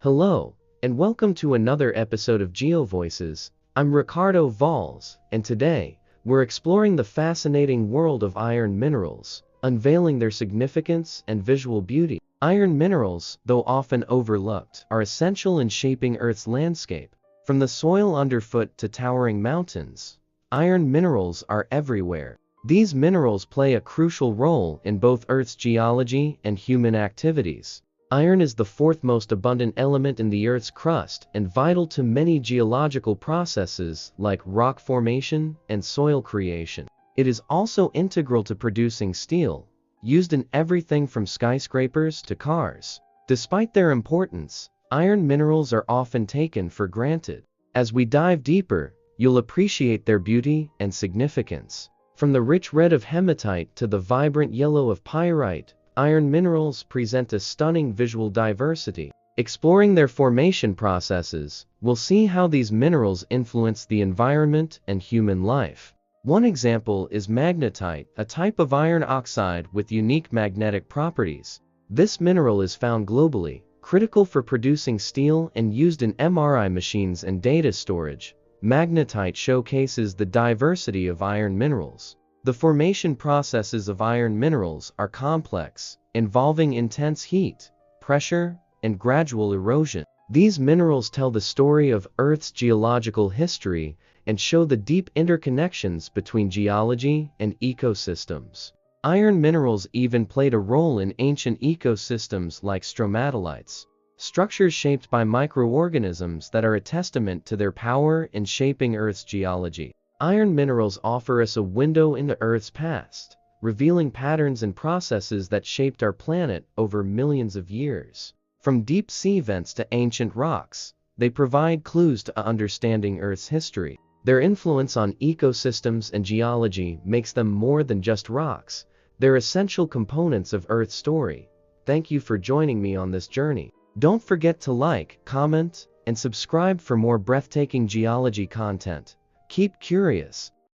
Hello, and welcome to another episode of GeoVoices. I'm Ricardo Valls, and today, we're exploring the fascinating world of iron minerals, unveiling their significance and visual beauty. Iron minerals, though often overlooked, are essential in shaping Earth's landscape. From the soil underfoot to towering mountains, iron minerals are everywhere. These minerals play a crucial role in both Earth's geology and human activities. Iron is the fourth most abundant element in the Earth's crust and vital to many geological processes like rock formation and soil creation. It is also integral to producing steel, used in everything from skyscrapers to cars. Despite their importance, iron minerals are often taken for granted. As we dive deeper, you'll appreciate their beauty and significance. From the rich red of hematite to the vibrant yellow of pyrite, iron minerals present a stunning visual diversity. Exploring their formation processes, we'll see how these minerals influence the environment and human life. One example is magnetite, a type of iron oxide with unique magnetic properties. This mineral is found globally, critical for producing steel and used in MRI machines and data storage. Magnetite showcases the diversity of iron minerals. The formation processes of iron minerals are complex, involving intense heat, pressure, and gradual erosion. These minerals tell the story of Earth's geological history and show the deep interconnections between geology and ecosystems. Iron minerals even played a role in ancient ecosystems like stromatolites, structures shaped by microorganisms that are a testament to their power in shaping Earth's geology. Iron minerals offer us a window into Earth's past, revealing patterns and processes that shaped our planet over millions of years. From deep sea vents to ancient rocks, they provide clues to understanding Earth's history. Their influence on ecosystems and geology makes them more than just rocks. They're essential components of Earth's story. Thank you for joining me on this journey. Don't forget to like, comment, and subscribe for more breathtaking geology content. Keep curious,